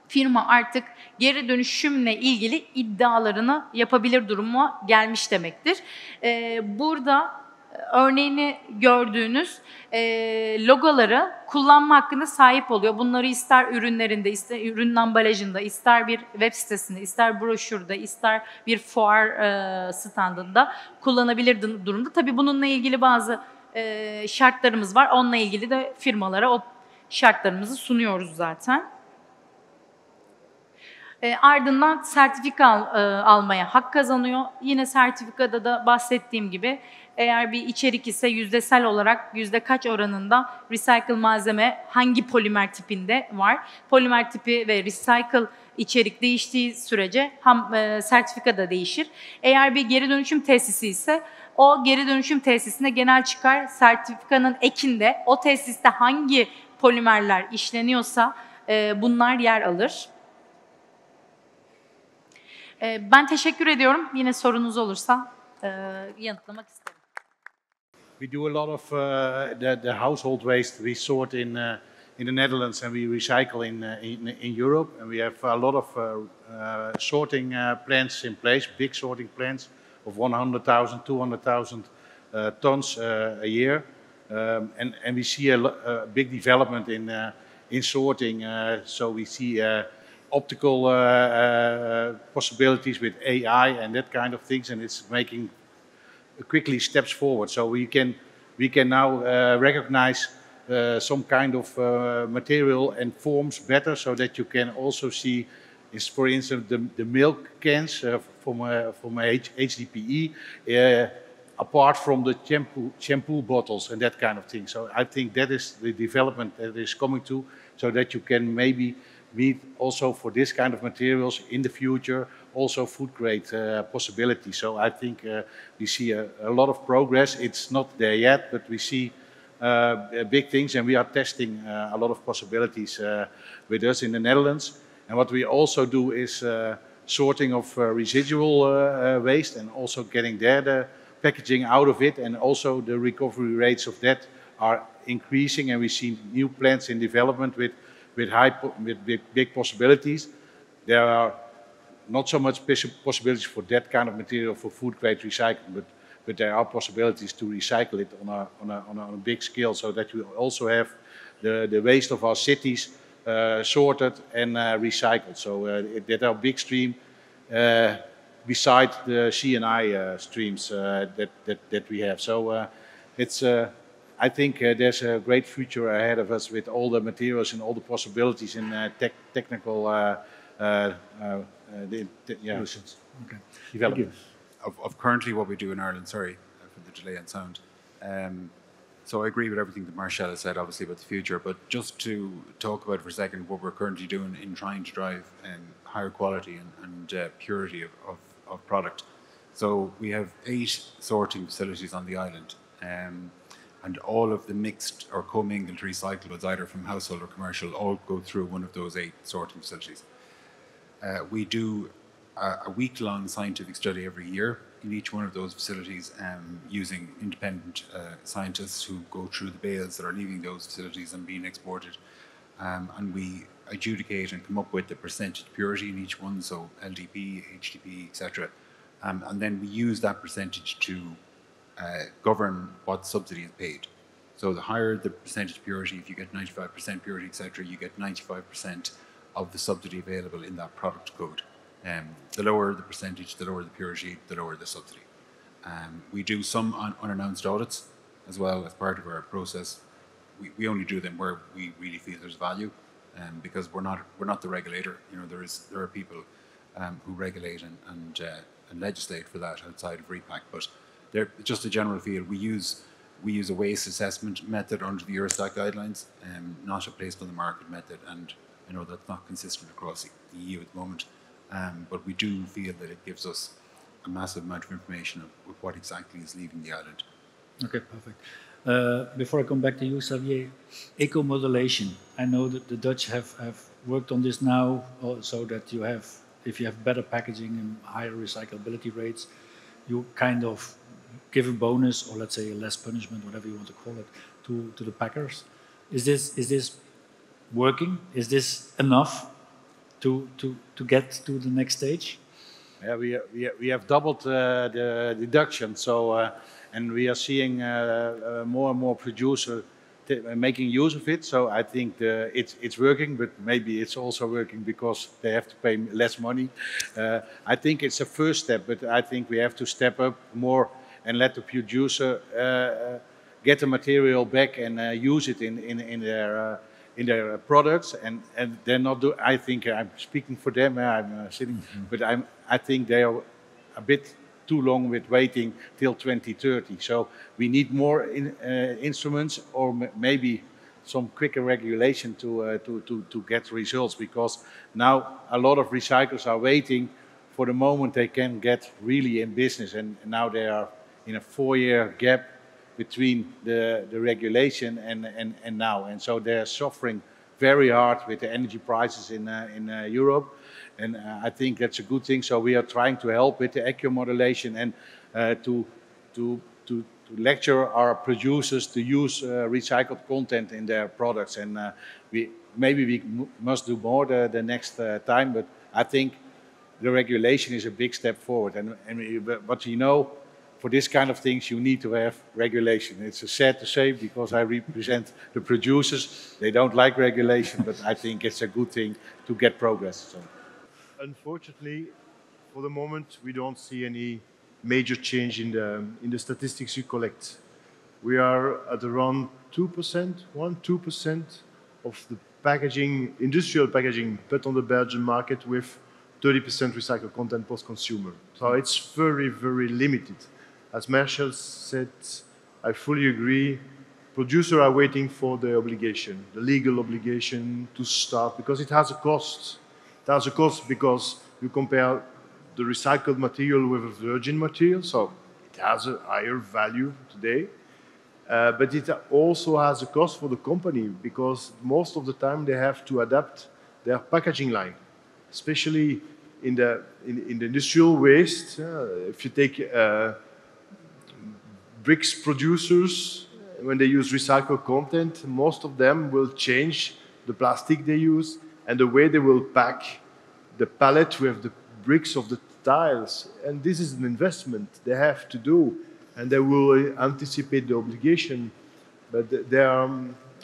firma artık geri dönüşümle ilgili iddialarını yapabilir duruma gelmiş demektir. Burada örneğini gördüğünüz logoları kullanma hakkına sahip oluyor. Bunları ister ürünlerinde, ister ürünün ambalajında, ister bir web sitesinde, ister broşürde, ister bir fuar standında kullanabilir durumda. Tabii bununla ilgili bazı şartlarımız var. Onunla ilgili de firmalara o şartlarımızı sunuyoruz zaten. Ardından sertifika almaya hak kazanıyor. Yine sertifikada da bahsettiğim gibi eğer bir içerik ise yüzdesel olarak yüzde kaç oranında recycle malzeme hangi polimer tipinde var. Polimer tipi ve recycle içerik değiştiği sürece sertifika da değişir. Eğer bir geri dönüşüm tesisi ise o geri dönüşüm tesisine genel çıkar sertifikanın ekinde o tesiste hangi polimerler işleniyorsa bunlar yer alır. Ben teşekkür ediyorum. Yine sorunuz olursa yanıtlamak isterim. We do a lot of the household waste we sort in the Netherlands and we recycle in Europe, and we have a lot of sorting plants in place, big sorting plants of 100,000, 200,000 tons a year, and we see a big development in sorting. So we see optical possibilities with AI and that kind of things, and it's making quickly steps forward. So we can now recognize some kind of material and forms better, so that you can also see, for instance, the milk cans from HDPE apart from the shampoo bottles and that kind of thing. So I think that is the development that is coming to, so that you can maybe meet also for this kind of materials in the future also food grade possibilities. So I think we see a lot of progress. It's not there yet, but we see big things, and we are testing a lot of possibilities with us in the Netherlands. And what we also do is sorting of residual waste, and also getting there the packaging out of it, and also the recovery rates of that are increasing, and we see new plants in development with big possibilities. There are not so much possibilities for that kind of material for food grade recycling, but there are possibilities to recycle it on a big scale, so that we also have the waste of our cities sorted and recycled. So that are big stream beside the C&I streams that we have. So it's I think there's a great future ahead of us with all the materials and all the possibilities in technical Solutions. Okay. development. Of currently what we do in Ireland, sorry for the delay on sound. So I agree with everything that Marcel has said, obviously, about the future, but just to talk about for a second what we're currently doing in trying to drive higher quality and purity of product. So we have 8 sorting facilities on the island, and all of the mixed or commingled recyclables, either from household or commercial, all go through one of those 8 sorting facilities. We do a week-long scientific study every year in each one of those facilities, using independent scientists who go through the bales that are leaving those facilities and being exported. And we adjudicate and come up with the percentage purity in each one, so LDP, HDP, etc. And then we use that percentage to govern what subsidy is paid. So the higher the percentage purity, if you get 95% purity, etc., you get 95% of the subsidy available in that product code. The lower the percentage, the lower the purity, the lower the subsidy. We do some unannounced audits as well as part of our process. We only do them where we really feel there's value, because we're not the regulator. You know, there are people who regulate and legislate for that outside of repack. But they're just a general feel. We use a waste assessment method under the Eurostat guidelines, not a placed on the market method, and I know that's not consistent across the EU at the moment. But we do feel that it gives us a massive amount of information of what exactly is leaving the island. Okay, perfect. Before I come back to you, Xavier, eco-modulation. I know that the Dutch have worked on this now, so that you have, if you have better packaging and higher recyclability rates, you kind of give a bonus, or let's say a less punishment, whatever you want to call it, to the packers. Is this working? Is this enough to get to the next stage? Yeah, we have doubled the deduction, so and we are seeing more and more producers making use of it. So I think it's working, but maybe it's also working because they have to pay less money. I think it's a first step, but I think we have to step up more and let the producer get the material back and use it in their products, and they're not do. I think I'm speaking for them. I'm sitting, but I think they are a bit too long with waiting till 2030. So we need more instruments, or maybe some quicker regulation to get results, because now a lot of recyclers are waiting for the moment they can get really in business, and now they are in a 4-year gap between the regulation and now, and so they're suffering very hard with the energy prices in Europe, and I think that's a good thing. So we are trying to help with the eco-modulation and to lecture our producers to use recycled content in their products, and we must do more the next time, but I think the regulation is a big step forward, but you know, for this kind of things, you need to have regulation. It's sad to say, because I represent the producers. They don't like regulation, but I think it's a good thing to get progress. So. Unfortunately, for the moment, we don't see any major change in the statistics you collect. We are at around 2%, 2% of the packaging, industrial packaging, put on the Belgian market with 30% recycled content post-consumer. So it's very, very limited. As Marcel said, I fully agree. Producers are waiting for the obligation, the legal obligation to start, because it has a cost. It has a cost because you compare the recycled material with a virgin material, so it has a higher value today. But it also has a cost for the company, because most of the time they have to adapt their packaging line, especially in the industrial waste. If you take bricks producers, when they use recycled content, most of them will change the plastic they use and the way they will pack the pallet with the bricks of the tiles. And this is an investment they have to do, and they will anticipate the obligation, but they are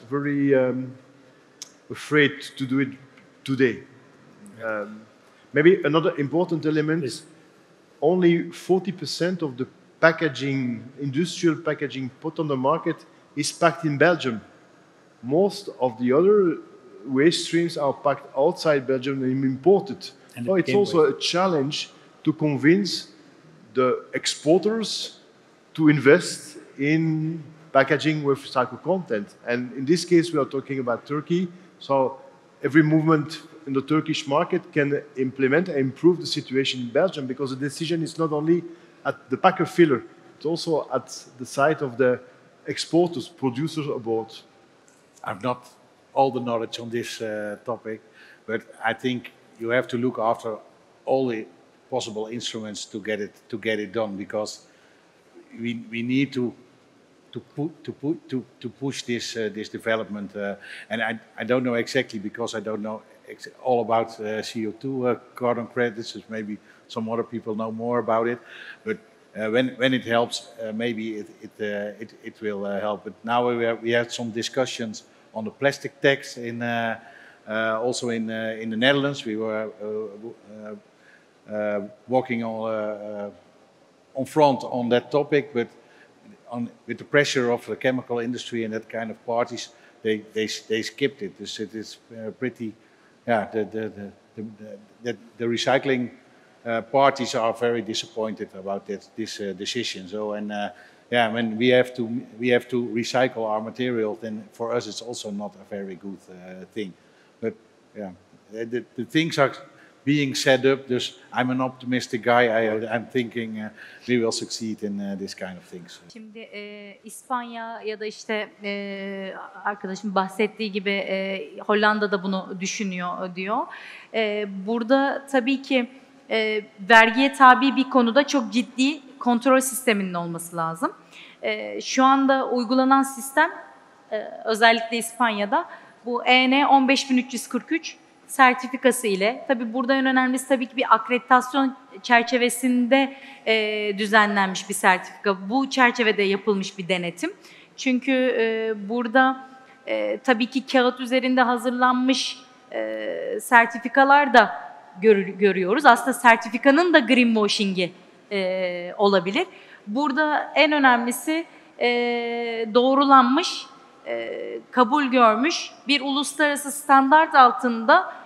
very afraid to do it today. Maybe another important element, Please. only 40% of the packaging, industrial packaging put on the market is packed in Belgium. Most of the other waste streams are packed outside Belgium and imported. And So it's also a challenge to convince the exporters to invest in packaging with recycled content. And in this case, we are talking about Turkey. So every movement in the Turkish market can implement and improve the situation in Belgium, because the decision is not only at the packer filler, it's also at the side of the exporters, producers abroad. I've not all the knowledge on this topic, but I think you have to look after all the possible instruments to get it done, because we need to push this development. And I don't know exactly, because I don't know all about CO2 carbon credits. Maybe some other people know more about it, but when it helps, maybe it will help. But now we had some discussions on the plastic tax also in the Netherlands. We were working on front on that topic, but with the pressure of the chemical industry and that kind of parties, they skipped it. It is pretty, yeah. The recycling parties are very disappointed about this decision. So yeah, when we have to recycle our material, then for us it's also not a very good thing. But yeah, the things are being set up. Thus, I'm an optimistic guy. I'm thinking we will succeed in this kind of things. Şimdi İspanya ya da işte arkadaşım bahsettiği gibi Hollanda da bunu düşünüyor diyor. Burada tabii ki vergiye tabi bir konuda çok ciddi kontrol sisteminin olması lazım. Şu anda uygulanan sistem özellikle İspanya'da bu EN 15343 sertifikası ile, tabii burada en önemlisi tabii ki bir akreditasyon çerçevesinde düzenlenmiş bir sertifika. Bu çerçevede yapılmış bir denetim. Çünkü burada tabii ki kağıt üzerinde hazırlanmış sertifikalar da görüyoruz. Aslında sertifikanın da greenwashing'i olabilir. Burada en önemlisi doğrulanmış, kabul görmüş bir uluslararası standart altında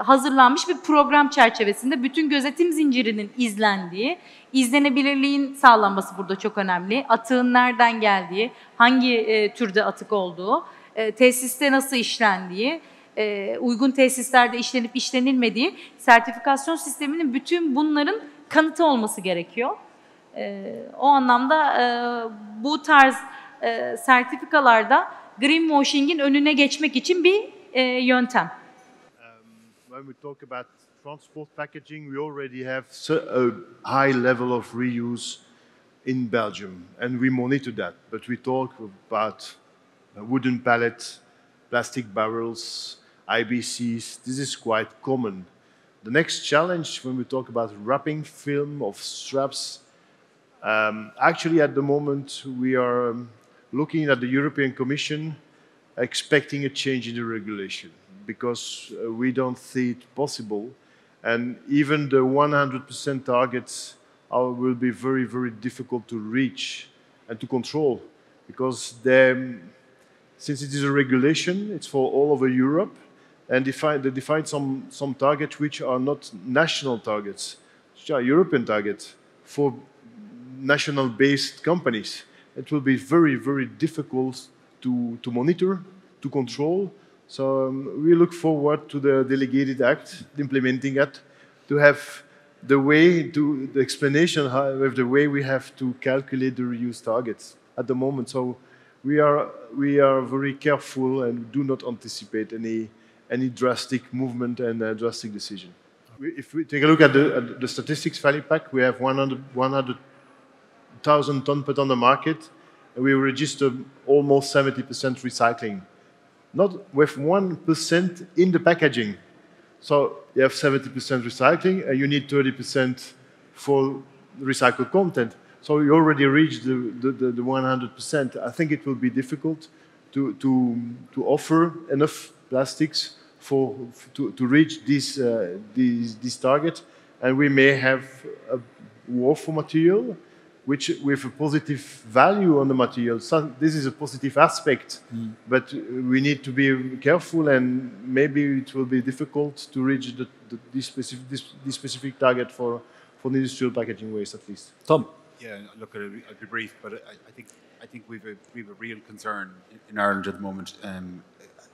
hazırlanmış bir program çerçevesinde bütün gözetim zincirinin izlendiği, izlenebilirliğin sağlanması burada çok önemli. Atığın nereden geldiği, hangi türde atık olduğu, tesiste nasıl işlendiği, uygun tesislerde işlenip işlenilmediği, sertifikasyon sisteminin bütün bunların kanıtı olması gerekiyor. O anlamda bu tarz sertifikalarda greenwashing'in önüne geçmek için bir yöntem. When we talk about transport packaging, we already have a high level of reuse in Belgium, and we monitor that. But we talk about wooden pallets, plastic barrels, IBCs. This is quite common. The next challenge when we talk about wrapping film of straps, actually at the moment we are looking at the European Commission expecting a change in the regulation, because we don't see it possible, and even the 100% targets will be very, very difficult to reach and to control, because since it is a regulation, it's for all over Europe, and they define some targets which are not national targets, which are European targets for national-based companies. It will be very, very difficult to monitor, to control. So we look forward to the delegated act, the implementing act, to have the explanation of the way we have to calculate the reuse targets at the moment. So we are very careful and do not anticipate any drastic movement and drastic decision. If we take a look at the statistics value pack, we have 100,000 tons put on the market, and we register almost 70% recycling. Not with 1% in the packaging. So you have 70% recycling, and you need 30% for recycled content. So you already reached the 100%. I think it will be difficult to offer enough plastics to reach this target, and we may have a war for material, which with a positive value on the material. So this is a positive aspect, but we need to be careful, and maybe it will be difficult to reach this specific target for the industrial packaging waste, at least. Tom. Yeah, look, I'll be brief, but I think we've a real concern in Ireland at the moment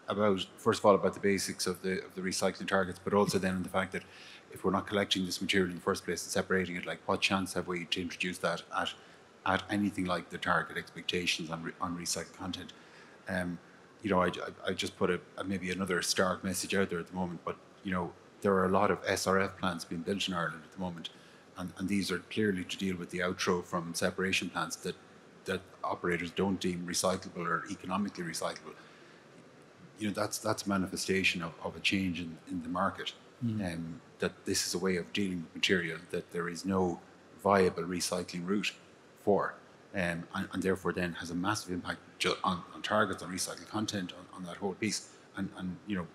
about, first of all, about the basics of the recycling targets, but also then the fact that if we're not collecting this material in the first place and separating it, like what chance have we to introduce that at anything like the target expectations on recycled content? You know, I just put maybe another stark message out there at the moment, but you know, there are a lot of SRF plants being built in Ireland at the moment, and these are clearly to deal with the outthrow from separation plants that operators don't deem recyclable or economically recyclable. You know, that's a manifestation of a change in the market. That this is a way of dealing with material that there is no viable recycling route for, and therefore then has a massive impact on targets, on recycled content, on that whole piece, and you know,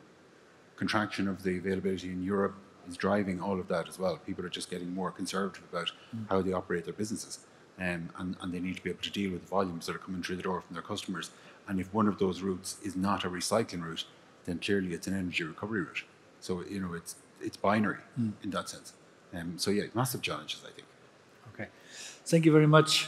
contraction of the availability in Europe is driving all of that as well. People are just getting more conservative about how they operate their businesses, and they need to be able to deal with the volumes that are coming through the door from their customers. And if one of those routes is not a recycling route, then clearly it's an energy recovery route. So, you know, it's binary in that sense. So yeah, massive challenges, I think. Okay. Thank you very much